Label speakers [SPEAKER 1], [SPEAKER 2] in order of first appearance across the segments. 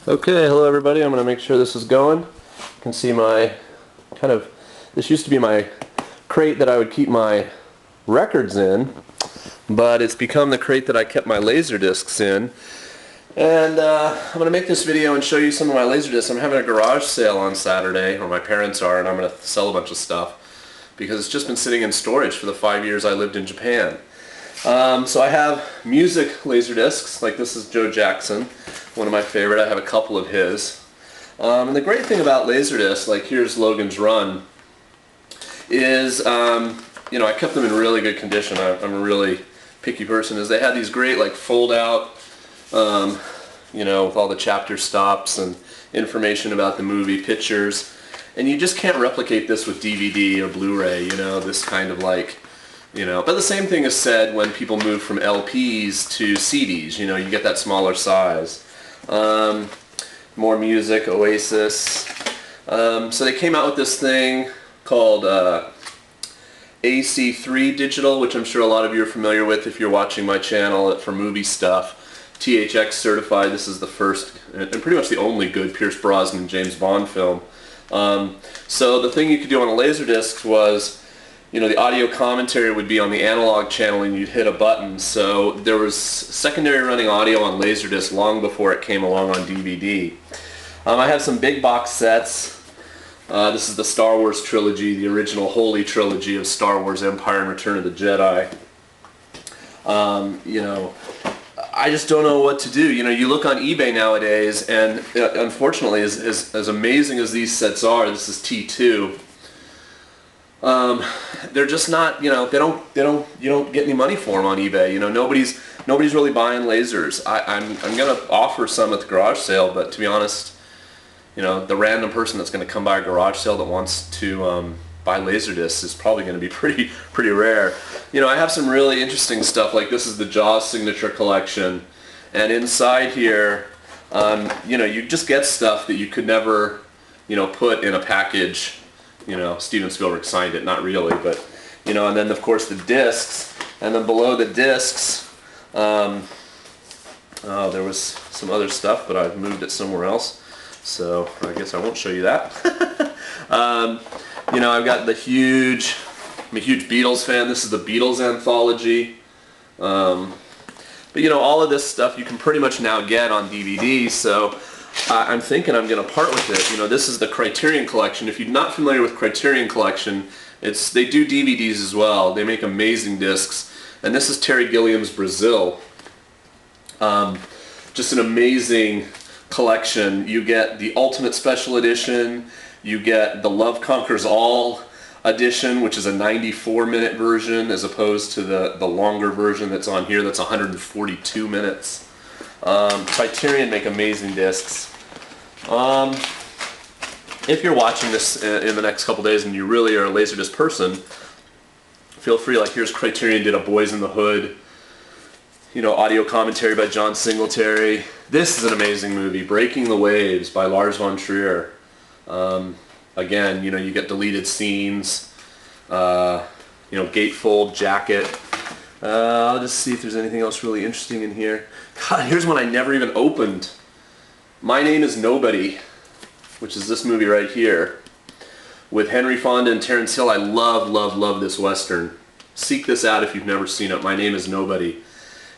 [SPEAKER 1] Okay, hello everybody. I'm going to make sure this is going. You can see my this used to be my crate that I would keep my records in, but it's become the crate that I kept my Laserdiscs in. And I'm going to make this video and show you some of my Laserdiscs. I'm having a garage sale on Saturday, or my parents are, and I'm going to sell a bunch of stuff because it's just been sitting in storage for the 5 years I lived in Japan. So I have music Laserdiscs, like this is Joe Jackson, one of my favorite. I have a couple of his. And the great thing about Laserdiscs, like here's Logan's Run, is I kept them in really good condition. I'm a really picky person. Is they had these great like fold out, with all the chapter stops and information about the movie, pictures, and you just can't replicate this with DVD or Blu-ray. This kind of like. But the same thing is said when people move from LPs to CDs. You get that smaller size. More music, Oasis. So they came out with this thing called AC3 Digital, which I'm sure a lot of you are familiar with if you're watching my channel for movie stuff. THX certified. This is the first and pretty much the only good Pierce Brosnan James Bond film. So the thing you could do on a Laserdisc was, the audio commentary would be on the analog channel and you'd hit a button. So there was secondary running audio on Laserdisc long before it came along on DVD. I have some big box sets. This is the Star Wars Trilogy, the original Holy Trilogy of Star Wars, Empire, and Return of the Jedi. I just don't know what to do. You look on eBay nowadays, and unfortunately, as amazing as these sets are, this is T2. They're just not, you don't get any money for them on eBay. Nobody's really buying lasers. I'm gonna offer some at the garage sale, but to be honest, the random person that's gonna come by a garage sale that wants to buy Laserdiscs is probably gonna be pretty rare. I have some really interesting stuff, like this is the Jaws Signature Collection, and inside here, you just get stuff that you could never, put in a package. Steven Spielberg signed it, not really, but, and then of course the discs, and then below the discs, there was some other stuff, but I've moved it somewhere else, so I guess I won't show you that. I've got I'm a huge Beatles fan. This is the Beatles Anthology, but all of this stuff you can pretty much now get on DVD, so I'm thinking I'm going to part with it. This is the Criterion Collection. If you're not familiar with Criterion Collection, they do DVDs as well. They make amazing discs. And this is Terry Gilliam's Brazil. Just an amazing collection. You get the Ultimate Special Edition. You get the Love Conquers All edition, which is a 94-minute version, as opposed to the longer version that's on here that's 142 minutes. Criterion make amazing discs. If you're watching this in the next couple days and you really are a Laserdisc person, feel free. Like here's Criterion did a Boys in the Hood, audio commentary by John Singletary. This is an amazing movie, Breaking the Waves by Lars von Trier. Again, you get deleted scenes, gatefold jacket. I'll just see if there's anything else really interesting in here. God, here's one I never even opened. My Name is Nobody, which is this movie right here, with Henry Fonda and Terence Hill. I love this Western. Seek this out if you've never seen it. My Name is Nobody.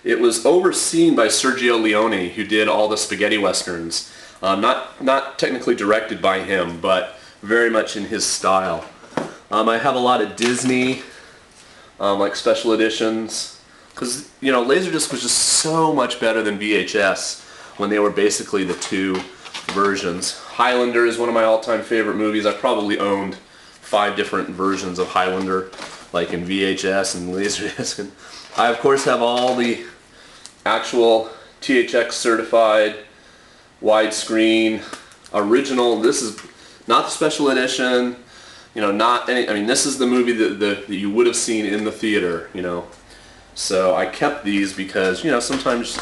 [SPEAKER 1] It was overseen by Sergio Leone, who did all the spaghetti Westerns. Not technically directed by him, but very much in his style. I have a lot of Disney, like special editions, because Laserdisc was just so much better than VHS when they were basically the two versions. Highlander is one of my all-time favorite movies. I probably owned 5 different versions of Highlander, like in VHS and Laserdisc. And I of course have all the actual THX certified widescreen original. This is not the special edition. Not any. I mean, this is the movie that you would have seen in the theater. So I kept these because sometimes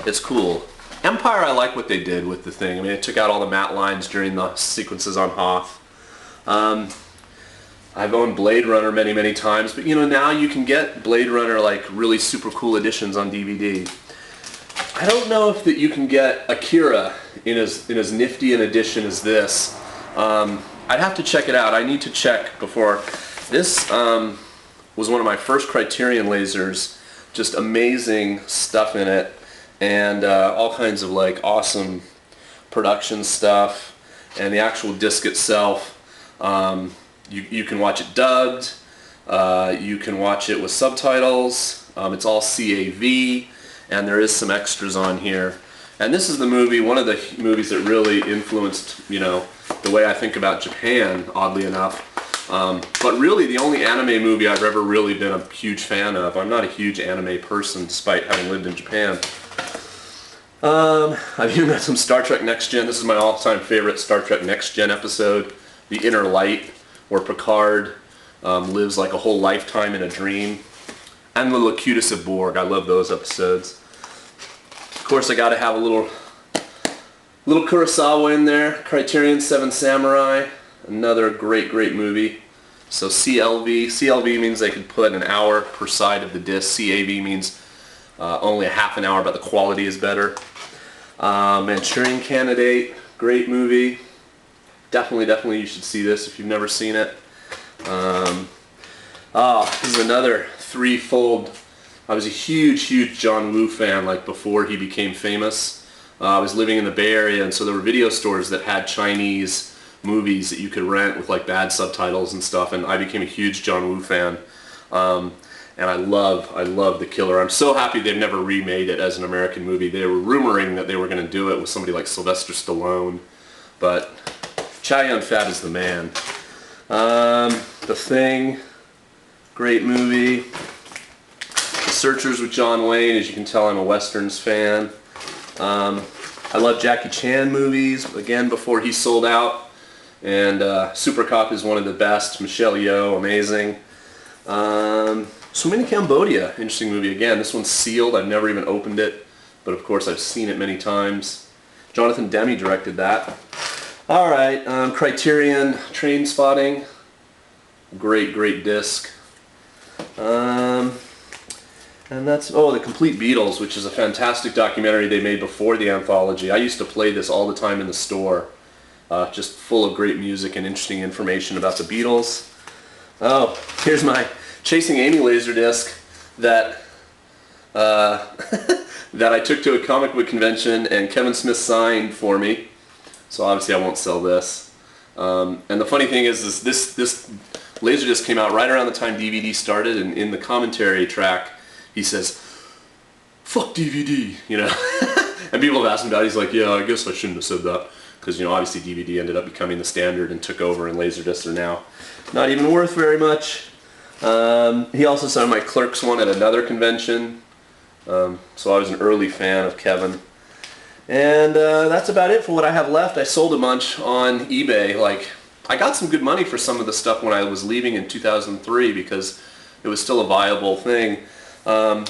[SPEAKER 1] it's cool. Empire, I like what they did with the thing. I mean, it took out all the matte lines during the sequences on Hoth. I've owned Blade Runner many times, but now you can get Blade Runner like really super cool editions on DVD. I don't know if that you can get Akira in as nifty an edition as this. I'd have to check it out. I need to check before. This was one of my first Criterion lasers. Just amazing stuff in it, and all kinds of like awesome production stuff. And the actual disc itself, you can watch it dubbed. You can watch it with subtitles. It's all CAV, and there is some extras on here. And this is the movie, one of the movies that really influenced, you know, the way I think about Japan, oddly enough. But really the only anime movie I've ever really been a huge fan of. I'm not a huge anime person despite having lived in Japan. I've even got some Star Trek Next Gen. This is my all-time favorite Star Trek Next Gen episode, The Inner Light, where Picard lives like a whole lifetime in a dream. And the Locutus of Borg. I love those episodes. Of course, I got to have a little Kurosawa in there. Criterion Seven Samurai, another great movie. So CLV means they could put an hour per side of the disc. CAV means only a half an hour, but the quality is better. Manchurian Candidate, great movie. Definitely you should see this if you've never seen it. This is another threefold. I was a huge John Woo fan, like before he became famous. I was living in the Bay Area, and so there were video stores that had Chinese movies that you could rent with like bad subtitles and stuff, and I became a huge John Woo fan. And I love The Killer. I'm so happy they've never remade it as an American movie. They were rumoring that they were going to do it with somebody like Sylvester Stallone, but Chow Yun-fat is the man. The Thing, great movie. The Searchers with John Wayne. As you can tell, I'm a Westerns fan. I love Jackie Chan movies, again, before he sold out. And Super Cop is one of the best. Michelle Yeoh, amazing. Swimming in Cambodia, interesting movie. Again, this one's sealed. I've never even opened it, but of course I've seen it many times. Jonathan Demme directed that. Alright, Criterion Train Spotting. Great disc. And that's, The Complete Beatles, which is a fantastic documentary they made before the anthology. I used to play this all the time in the store. Just full of great music and interesting information about the Beatles. Oh, here's my Chasing Amy Laserdisc that that I took to a comic book convention and Kevin Smith signed for me. So obviously I won't sell this. And the funny thing is this Laserdisc came out right around the time DVD started, and in the commentary track he says, "Fuck DVD," you know. And people have asked him about it. He's like, "Yeah, I guess I shouldn't have said that." Because, you know, obviously DVD ended up becoming the standard and took over, and Laserdiscs are now not even worth very much. He also signed my Clerks one at another convention. So I was an early fan of Kevin. And that's about it for what I have left. I sold a bunch on eBay. Like, I got some good money for some of the stuff when I was leaving in 2003 because it was still a viable thing. And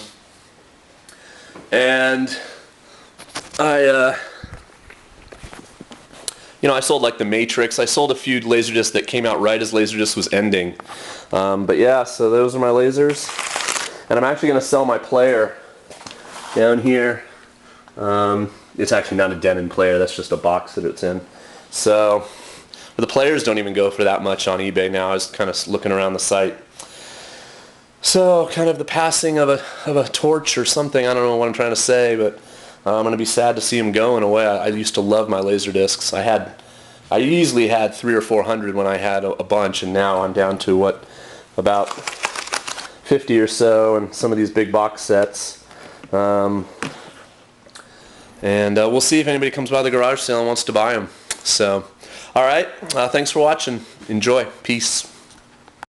[SPEAKER 1] I sold like The Matrix. I sold a few Laserdiscs that came out right as Laserdisc was ending. But yeah, so those are my lasers. And I'm actually going to sell my player down here. It's actually not a Denon player, that's just a box that it's in. So, the players don't even go for that much on eBay now. I was kind of looking around the site. So, kind of the passing of a torch or something. I don't know what I'm trying to say, but I'm going to be sad to see him go in a way. I used to love my Laserdiscs. I easily had 300 or 400 when I had a bunch, and now I'm down to about 50 or so, and some of these big box sets. And we'll see if anybody comes by the garage sale and wants to buy them. So, alright, thanks for watching. Enjoy. Peace.